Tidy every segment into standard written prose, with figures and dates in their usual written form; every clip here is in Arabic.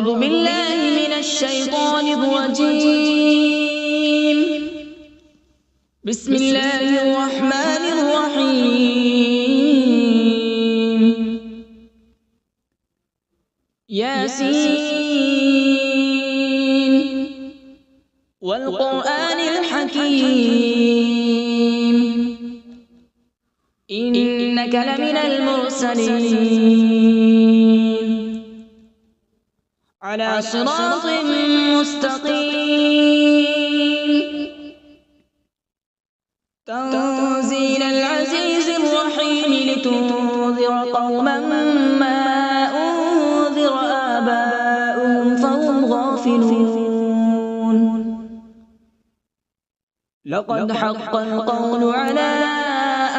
أعوذ بالله من الشيطان الرجيم. بسم الله الرحمن الرحيم. ياسين والقرآن الحكيم إنك لمن المرسلين على صراط مستقيم. تنزيل العزيز الرحيم لتنذر قوما ما أنذر آباؤهم فهم غافلون. لقد حق القول على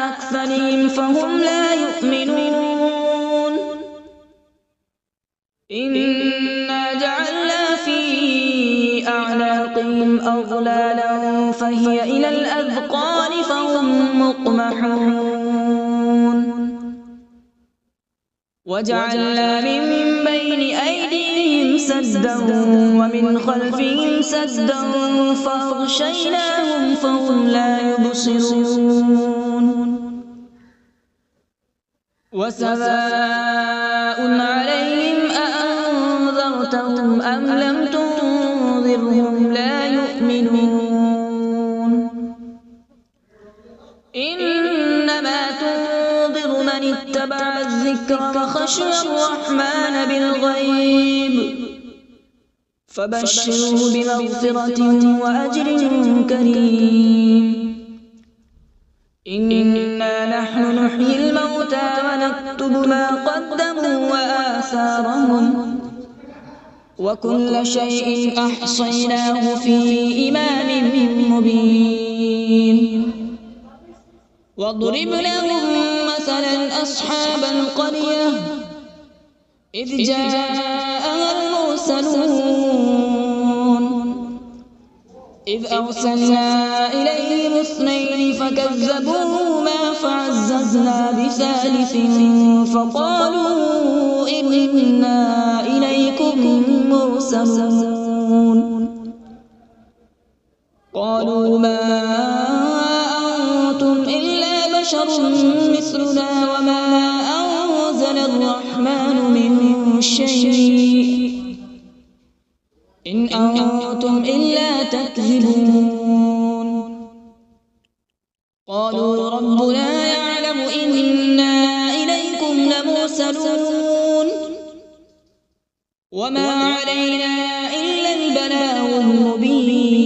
أكثرهم فهم لا يؤمنون. إنا جعلنا في أعناقهم أغلالا فهي إلى الأذقان فهم مقمحون. وجعلنا من بين أيديهم سدا ومن خلفهم سدا فأغشيناهم فهم لا يبصرون. وسواء عليهم أأنذرتهم أم لم تنذرهم لا يؤمنون. إنما تنذر من اتبع الذكر وخشي الرحمن بالغيب فبشره بمغفرة وأجر كريم. إنا نحن نحيي الموتى ونكتب ما قدموا وآثارهم وكل شيء أحصيناه في إمام مبين. واضرب لهم مثلا أصحاب القرية إذ جاءها المرسلون إذ أرسلنا إليهم اثنين فكذبوهما فعززنا بثالث فقالوا إنا إليكم مرسلون. قالوا ما أنتم إلا بشر مثلنا وما أنزل الرحمن من شيء إن أنتم إلا تكذبون. قالوا ربنا يعلم إنا إليكم لمرسلون وما علينا إلا البلاغ المبين.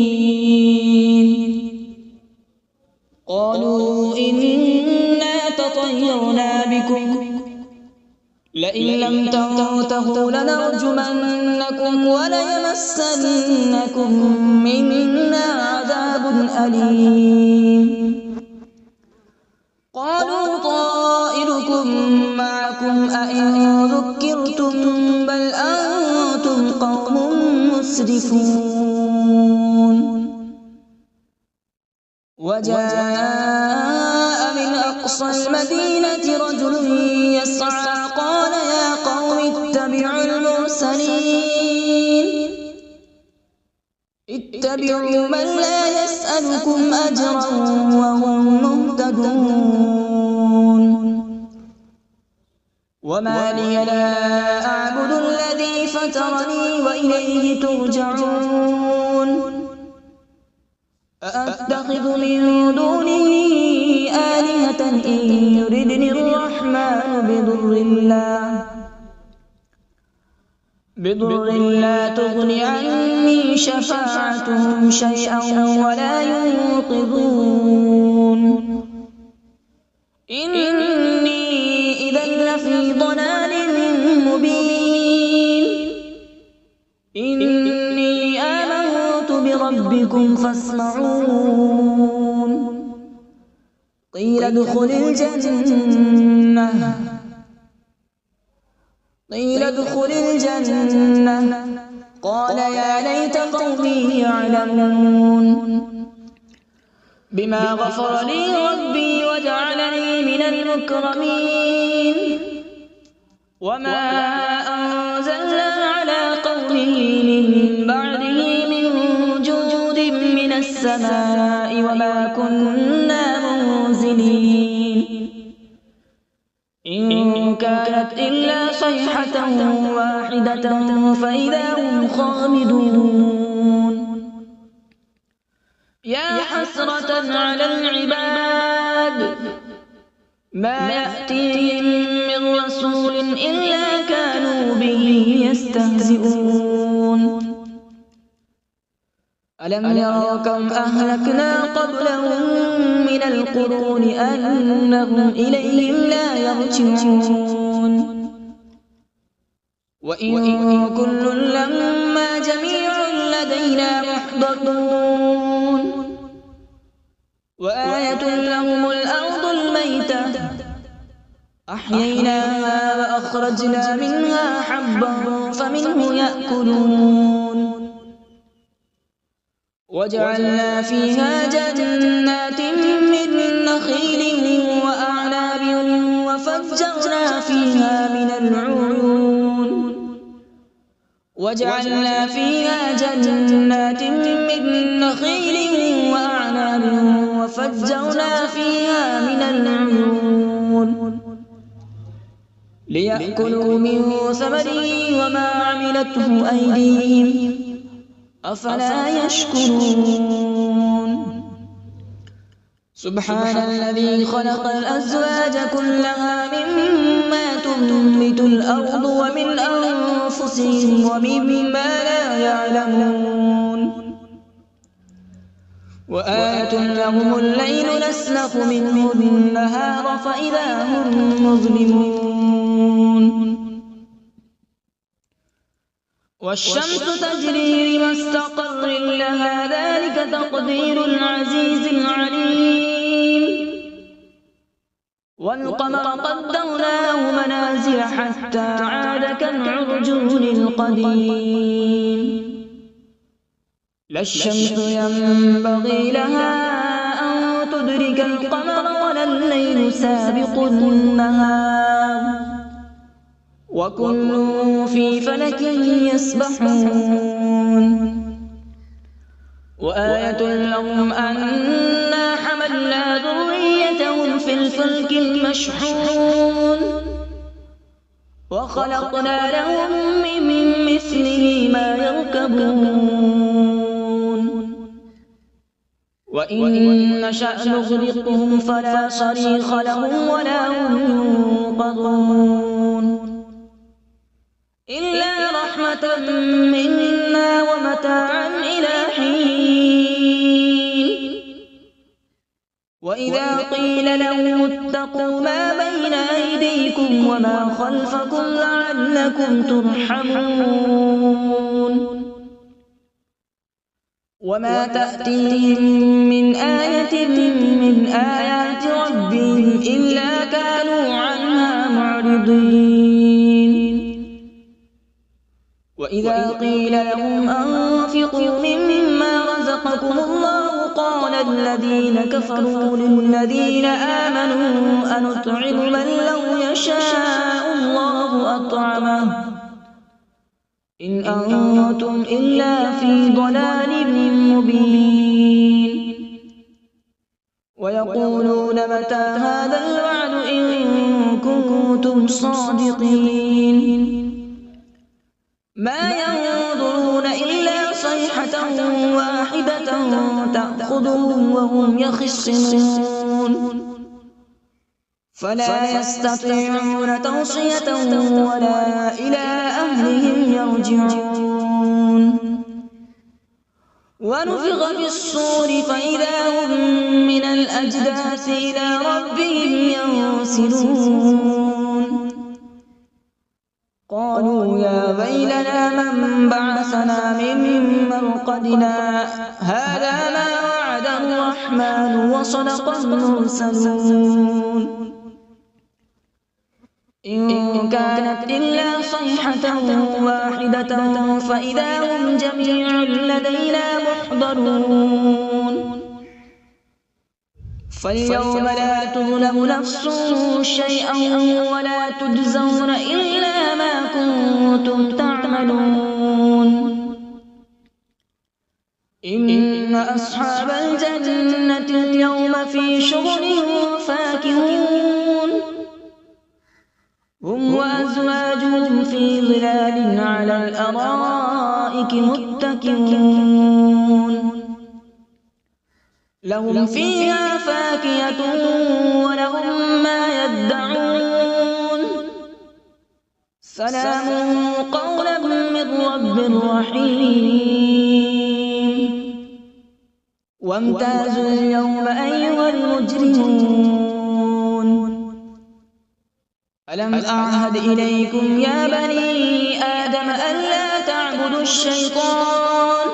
قالوا إنا تطيرنا بكم لئن لم تنتهوا لنرجمنكم وليمسنكم منا عذاب أليم. قالوا طائركم معكم أئن ذكرتم بل أنتم قوم مسرفون. وجاء من أقصى المدينة رجل يسعى قال يا قوم اتبعوا المرسلين اتبعوا من لا يسألكم أجرا وهم مهتدون. وما لي لا أعبد الذي فطرني وإليه ترجعون. أأتخذ من دونه آلهة إن يردني الرحمن بضر لا تغن عني شفاعتهم شيئا ولا ينقذون. إني إذا لفي ضلال مبين. إني آمنت بربكم فاسمعون. قيل ادخل الجنة قال يا ليت قومي يعلمون. بما غفر لي ربي وجعلني من المكرمين. وما أنزلنا على قوم به من بعده من جود من السماء وما كنا منزلين إن كانت إلا صيحة واحدة فإذا هم خامدون يا حسرة على العباد ما يأتيهم من رسول إلا كانوا به يستهزئون ألم يروا كم أهلكنا قبلهم من القرون أنهم إليهم لا يرجعون وإن كل لما جميع لدينا محضرون وآية لهم الأرض الميتة أحييناها وأخرجنا منها حبا فمنه يأكلون وجعلنا فيها جنات من نخيل وأعناب وفجرنا فيها من العيون وجعلنا فيها جنات من نخيل وأعناب وفجرنا فيها من العيون ليأكلوا من ثمره وما عملته أيديهم أفلا يشكرون سبحان الذي خلق الأزواج كلها مما تنبت الأرض ومن أنفسهم ومما لا يعلمون وآية لهم الليل نسلخ منه النهار فإذا هم مظلمون والشمس تجري لمستقر لها ذلك تقدير العزيز العليم والقمر قدرناه منازل حتى عاد كالعرجون القديم لا الشمس ينبغي لها أن تدرك القمر ولا الليل سابق النهار وكل في فلك يسبحون وآية لهم أنا حملنا ذريتهم في الفلك المشحون وخلقنا لهم من مثله ما يركبون وإن نشأ نغرقهم فلا صريخ لهم ولا هم ينقذون إلا رحمة منا ومتاعا إلى حين وإذا قيل لهم اتقوا ما بين أيديكم وما خلفكم لعلكم ترحمون وما تأتيهم من آية من آيات ربهم إلا كانوا عنها معرضين وإذا قيل لهم أنفقوا مما رزقكم الله قال الذين كفروا للذين آمنوا أنطعم من لو يشاء الله أطعمه إن أنتم إلا في ضلال مبين ويقولون متى هذا الوعد إن كنتم صادقين ما ينظرون إلا صيحة واحدة تأخذهم وهم يخصمون فلا يستطيعون توصية ولا إلى أهلهم يرجعون ونفخ في الصور فإذا هم من الأجداث إلى ربهم ينسلون قالوا يا ويلنا من بعثنا من مرقدنا هذا ما وعد الرحمن وصدق المرسلون إن كانت إلا صيحة واحدة فإذا هم جميع لدينا محضرون فاليوم لا تظلم نفس شيئا ولا تجزون إلا ما كنتم تعملون إن أصحاب الجنة اليوم في شغل فاكهون هم وأزواجهم في ظلال على الأرائك متكئون لهم فيها فاكهة ولهم ما يدعون سلام قولا من رب رحيم وامتازوا اليوم أيها المجرمون ألم أعهد إليكم يا بني آدم ألا تعبدوا الشيطان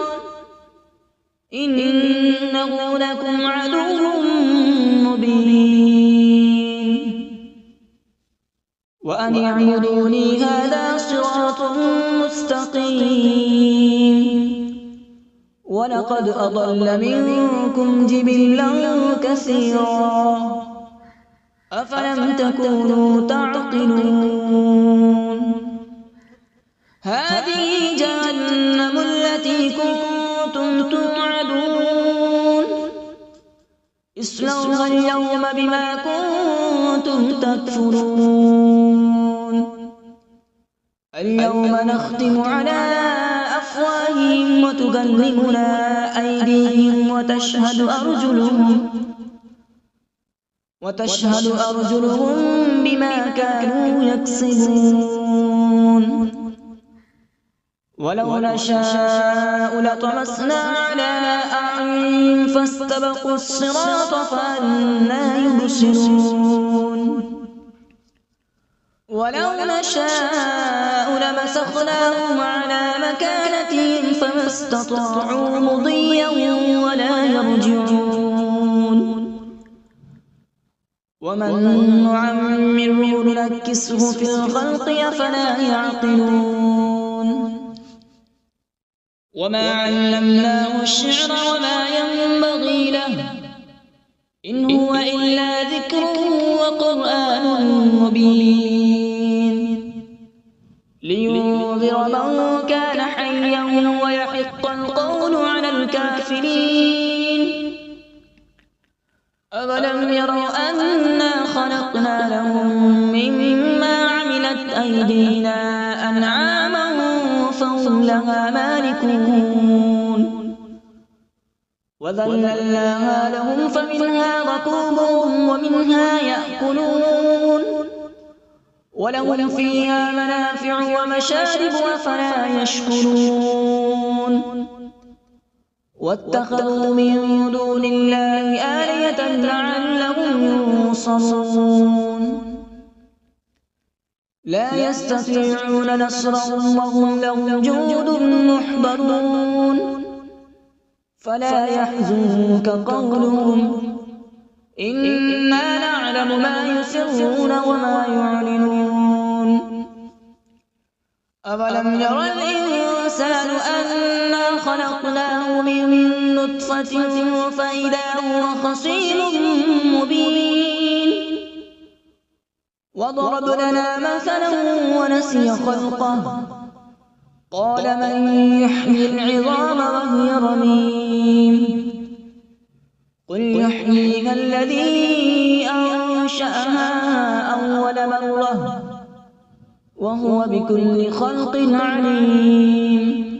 إنه لكم عدو مبين وأن اعبدوني هذا صراط مستقيم ولقد أضل منكم جبلا كثيرا أفلم تكونوا تعقلون هذه جهنم التي كنتم توعدون اصلوها اليوم بما كنتم تكفرون اليوم نختم على أفواههم وتكلمنا أيديهم وتشهد أرجلهم بما كانوا يكسبون ولو نشاء لطمسنا على أعينهم فاستبقوا الصراط فأنى يبصرون ولو نشاء لمسخناهم على مكانتهم فما استطاعوا مضيا ولا يرجعون ومن نعمره ننكسه في الخلق أفلا يعقلون وما علمناه الشعر وما ينبغي له إن هو إلا ذكر وقرآن مبين لينذر من كان حيا ويحق القول على الكافرين أولم يروا أنا خلقنا لهم مما عملت أيدينا أنعاما فهم لها مالكون وذللناها لهم فمنها ركوبهم ومنها يأكلون ولهم فيها منافع ومشارب أفلا يشكرون واتخذوا من دون الله آلهة لعلهم ينصرون لا يستطيعون نصرهم وهم لهم جند محضرون فلا يحزنك قولهم إنا نعلم ما يسرون وما يعلنون أولم ير الإنسان أنا خلقناه من نطفة فإذا هو خصيم مبين وضرب لنا مثلا ونسي خلقه قال من يحيي العظام وهي رميم قل يحييها الذي أنشأها أول مرة وهو بكل خلق عليم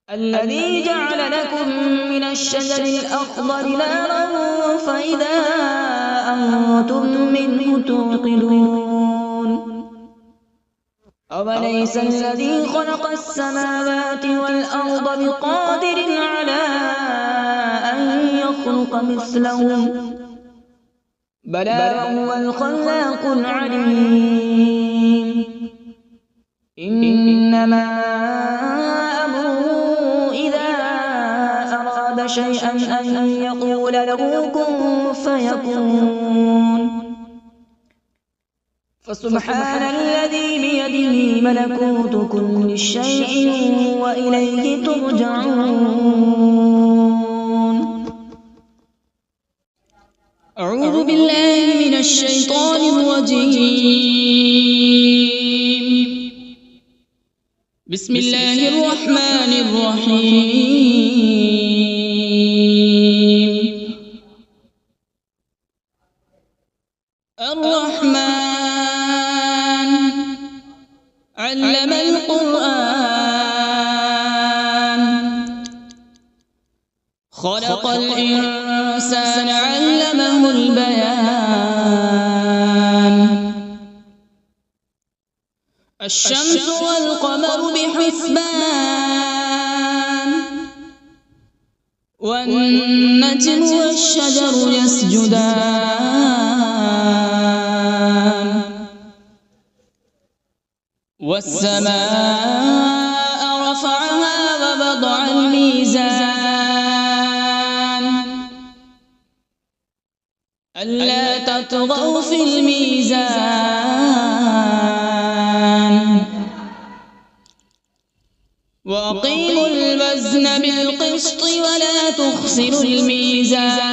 الذي جعل لكم من الشجر الأخضر نارا فإذا أنتم منه توقدون أوليس الذي خلق السماوات والأرض بقادر على أن يخلق مثلهم بلى وهو الخلاق العليم إنما أمره إذا أراد شيئا أن يقول له كن فيكون فسبحان الذي بيده ملكوت كل شيء وإليه ترجعون. أعوذ بالله من الشيطان الرجيم. بسم الله الرحمن الرحيم. خلق الإنسان علمه البيان الشمس والقمر بحسبان والنجم والشجر يسجدان والسماء رفعها ووضع الميزان ألا تطغوا في الميزان وأقيموا الوزن بالقسط ولا تخسروا الميزان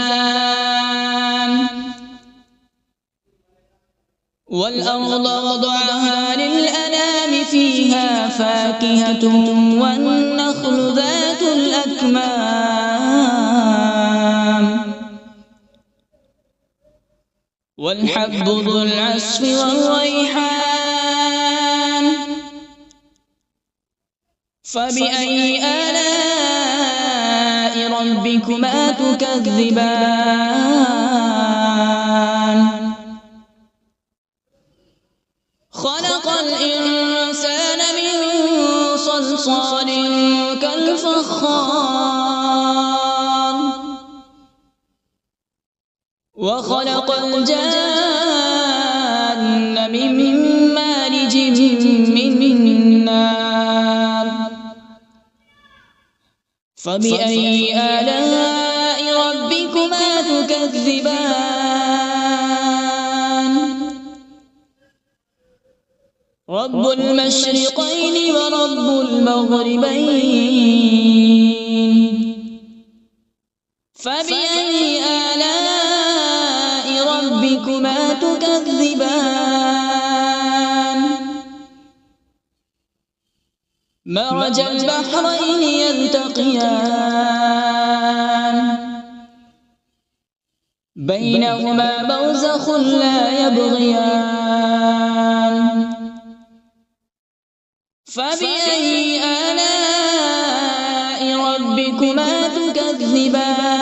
والأرض وضعها للأنام فيها فاكهة والنخل ذات الأكمام والحب ذو العصف والريحان فبأي آلاء ربكما تكذبان خلق الإنسان من صلصال كالفخار وخلق الجان من مارج من نار فبأي آلاء ربكما تكذبان رب المشرقين ورب المغربين فبأي آلاء ربكما تكذبان مرج البحرين يلتقيان بينهما برزخ لا يبغيان فبأي آلاء ربكما تكذبان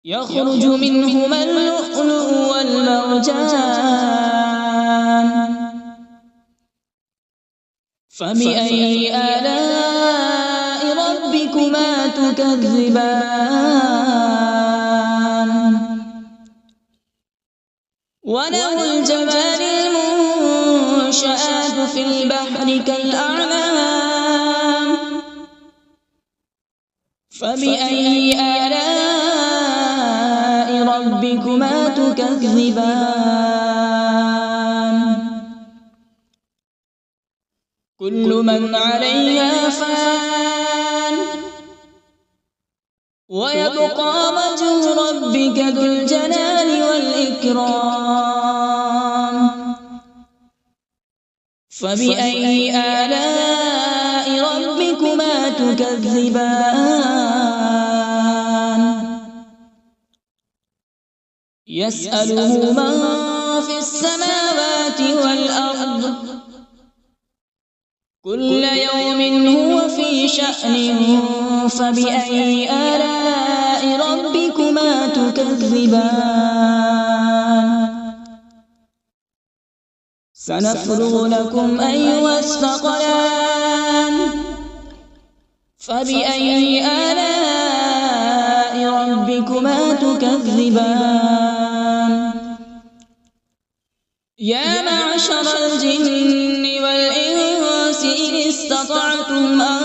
يخرج منهما اللؤلؤ والمرجان فبأي آلاء ربكما تكذبان وله الجوار المنشآت في البحر كالأعلام فبأي آلاء ربكما تكذبان كل من عليها فان ويبقى وجه ربك ذو الجلال والإكرام فبأي آلاء ربكما تكذبان يسأله من في السماوات والأرض كل يوم هو في شأن فبأي آلاء ربكما تكذبان سنفرغ لكم أيها الثقلان فبأي آلاء ربكما تكذبان يا معشر الجن والإنس إن استطعتم أن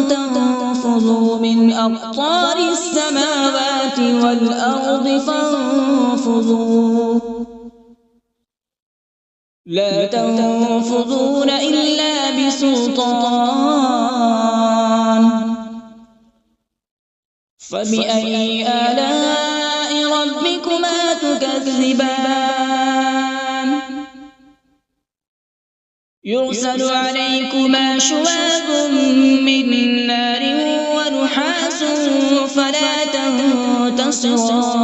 تنفذوا من أقطار السماوات والأرض فانفذوا لا تنفذون إلا بسلطان فبأي آلاء ربكما تكذبان يرسل عليكما شواظ من نار ونحاس فلا تنتصران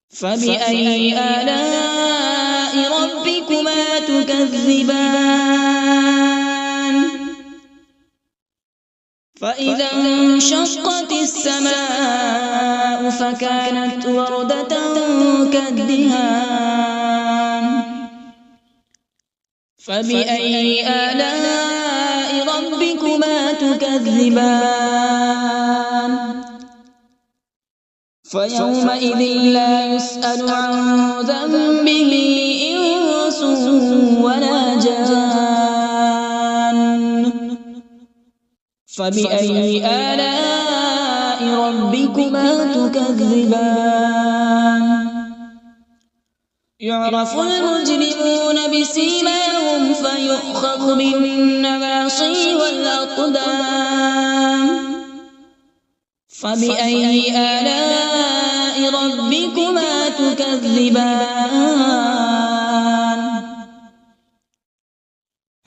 فبأي آلاء ربكما تكذبان فإذا انشقت السماء فكانت وردة كالدهان فبأي آلاء ربكما تكذبان فيومئذ لا يسأل عن ذنبه إنس ولا جان فبأي آلاء ربكما تكذبان يعرف المجرمون بسيماهم فيؤخذ بالنواصي والأقدام فبأي آلاء ربكما تكذبان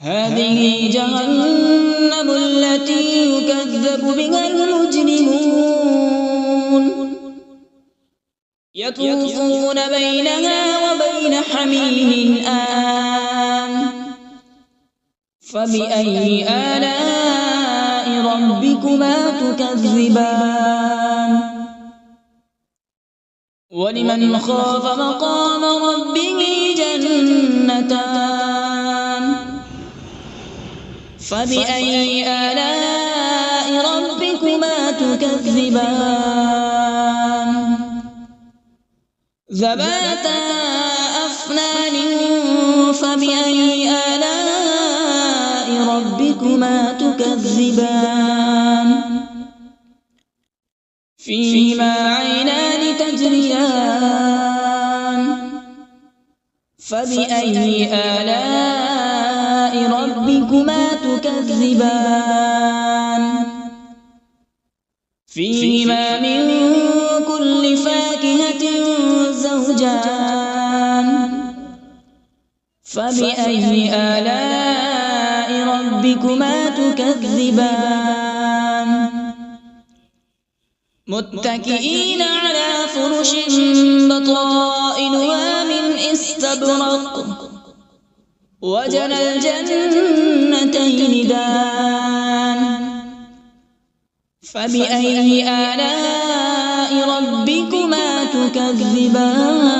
هذه جهنم التي يكذب بها المجرمون يطوفون بينها وبين حميم آن فبأي آلاء ربكما تكذبان ولمن خاف مقام ربه جنتان فبأي آلاء ربكما تكذبان ذواتا أفنان فبأي آلاء ربكما تكذبان فيهما عينان تجريان فبأي آلاء ربكما تكذبان فيهما من كل فاكهة زوجان فبأي آلاء ربكما تكذبان متكئين على فرش بطائنها من استبرق وجنى الجنتين دان فبأي آلاء ربكما تكذبان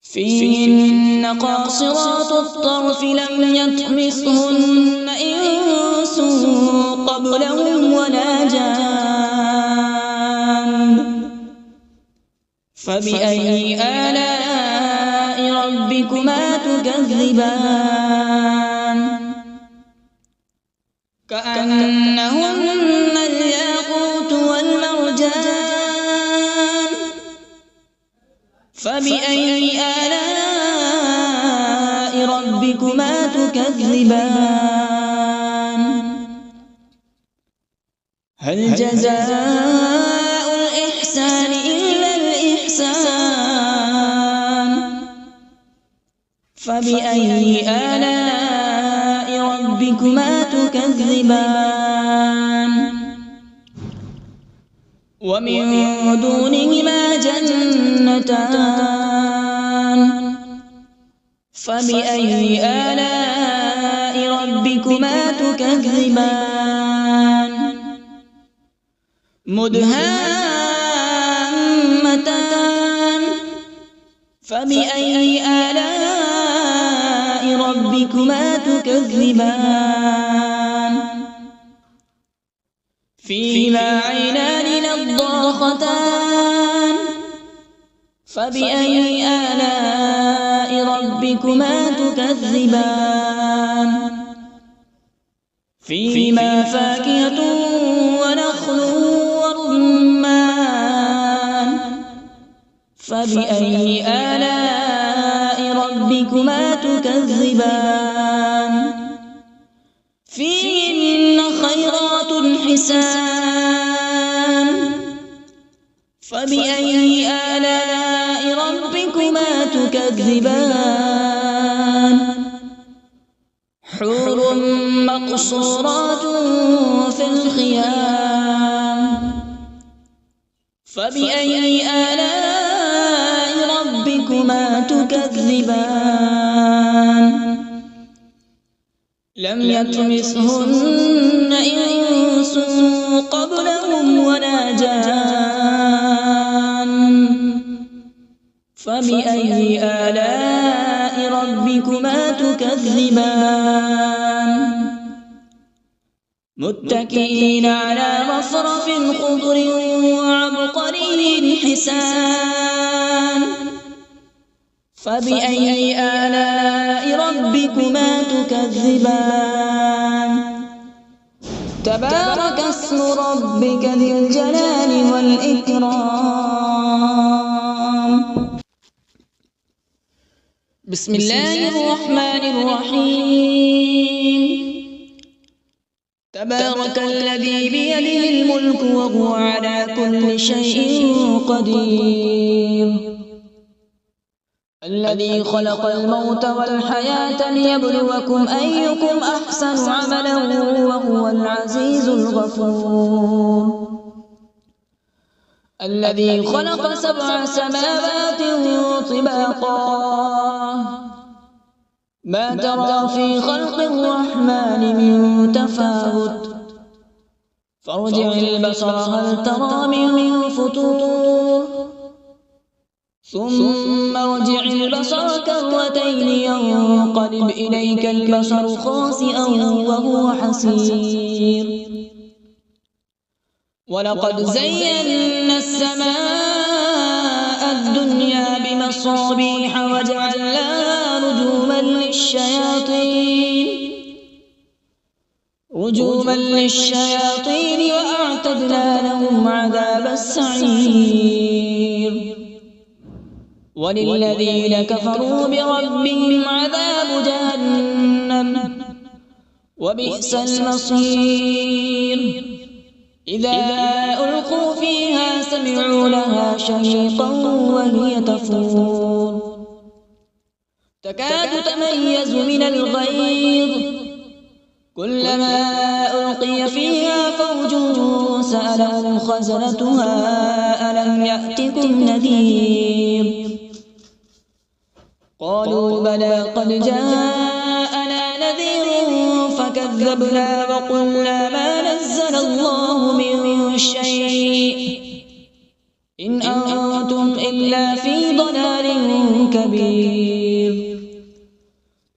فيهن قاصرات الطرف لم يطمثهن إنس قبلهم ولا جان فبأي آلاء ربكما تكذبان كأنهن الياقوت والمرجان فبأي آلاء ربكما تكذبان هل جزاء الإحسان إلا الإحسان فبأي آلاء ربكما تكذبان ومن دونهما جنتان فبأي آلاء ربكما تكذبان مدهامتان فبأي آلاء ربكما تكذبان فيهما عينان نضاختان فبأي آلاء ربكما تكذبان فيهما فاكهة ونخل ورمان فبأي آلاء ربكما تكذبان فيهن خيرات حسان فبأي آلاء ربكما تكذبان حور مقصورات في الخيام فبأي آلاء ربكما تكذبان لم يطمثهن إنس قبلهم ولا جان فبأي آلاء ربكما تكذبان متكئين على رفرف خضر وعبقري حسان فبأي آلاء ربكما تكذبان تبارك اسم ربك ذي الجلال والإكرام. بسم الله الرحمن الرحيم. تبارك الذي بيده الملك وهو على كل شيء قدير الذي خلق الموت والحياة ليبلوكم أيكم أحسن عملا وهو العزيز الغفور الذي خلق 7 سماوات طباقا ما ترى في خلق الرحمن من تفاوت فارجع البصر هل ترى من فطور ثم ارجع البصر كرتين ينقلب إليك البصر خاسئا وهو حسير ولقد زينا السماء الدنيا بمصابيح وجعلناها رجوما للشياطين وأعتدنا لهم عذاب السعير وللذين كفروا بربهم عذاب جهنم وبئس المصير إذا ألقوا فيها سمعوا لها شهيقا وهي تفور تكاد تميز من الغيظ كلما ألقي فيها فوج سألهم خزنتها ألم يأتكم نذير قالوا بلى قد جاءنا نذير فكذبنا وقلنا ما نزل الله من شيء إن أنتم إلا في ضلال كبير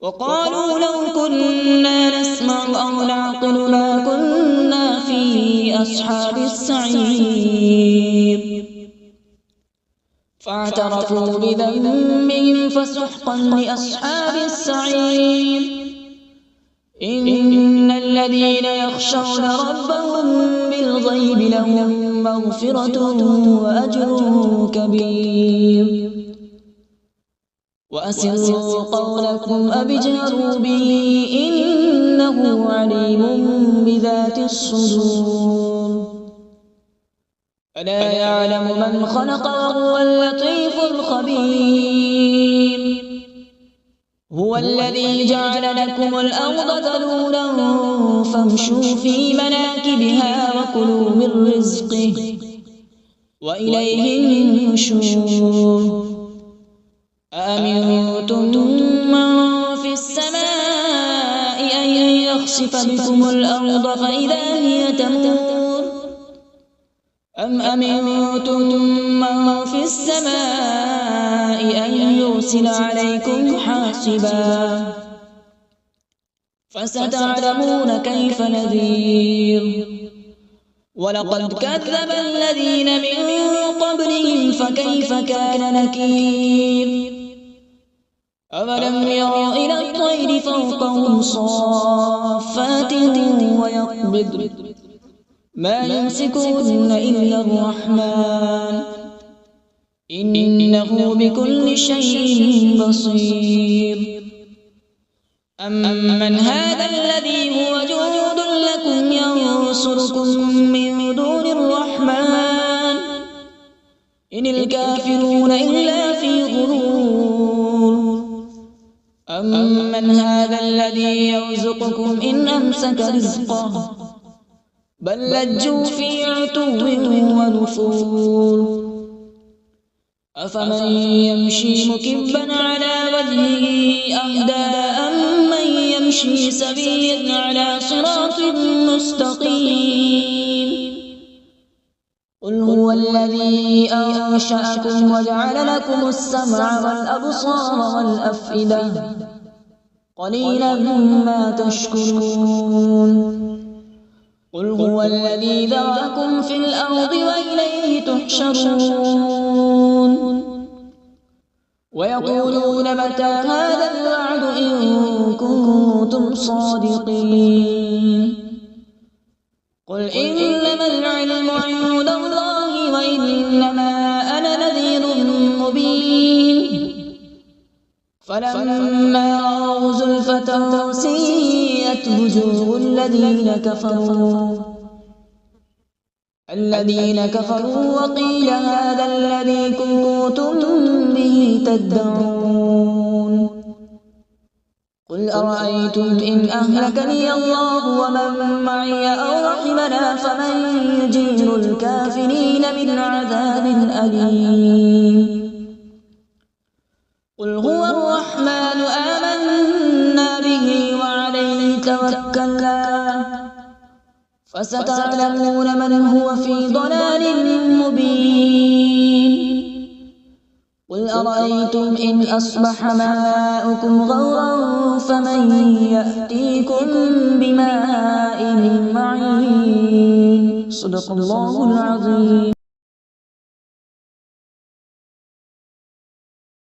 وقالوا لو كنا نسمع أو نعقل ما كنا في أصحاب السعير فاعترفوا بذنبهم فسحقا لأصحاب السعير إن الذين يخشون ربهم بالغيب لهم مغفرة وأجر كبير وأسروا قولكم أو اجهروا به إنه عليم بذات الصدور ألا يعلم من خلق وهو اللطيف الخبير هو الذي جعل لكم الأرض ذلولا فامشوا في مناكبها وكلوا من رزقه وإليه النشور أأمنتم من في السماء أن يخسف بكم الأرض فإذا هي تمور أم أمنتم من في السماء أن يرسل عليكم حاصبا فستعلمون كيف نذير ولقد كذب الذين من قبلهم فكيف كان نكير أولم يروا إلى الطير فوقهم صافات ويقبض ما يمسكون إلا الرحمن إنه بكل شيء بصير أمن هذا الذي هو جند لكم ينصركم من دون الرحمن إن الكافرون إلا في غرور أمن هذا الذي يرزقكم إن أمسك رزقه بل لجوا في عتو ونفور أفمن يمشي مكبا على وجهه أهدى أمن يمشي سويا على صراط مستقيم. قل هو الذي أنشأكم وجعل لكم السمع والأبصار والأفئدة قليلا ما تشكرون. قل هو الذي ذرأكم في الأرض وإليه تحشرون. ويقولون متى هذا الوعد إن كنتم صادقين. قل إنما العلم عند الله وإنما أنا نذير مبين. فلما رأوا زلفة سيئت وجوه الذين كفروا وقيل هذا الذي كنتم به تدعون. قل أرأيتم إن أهلكني الله ومن معي أو رحمنا فمن يجير الكافرين من عذاب أليم. قل هو الرحمن آمنا به وعليه توكلنا فستعلمون من هو في ضلال مبين. قل أرأيتم إن أصبح ماؤكم غورا فمن يأتيكم بماء معين. صدق الله العظيم.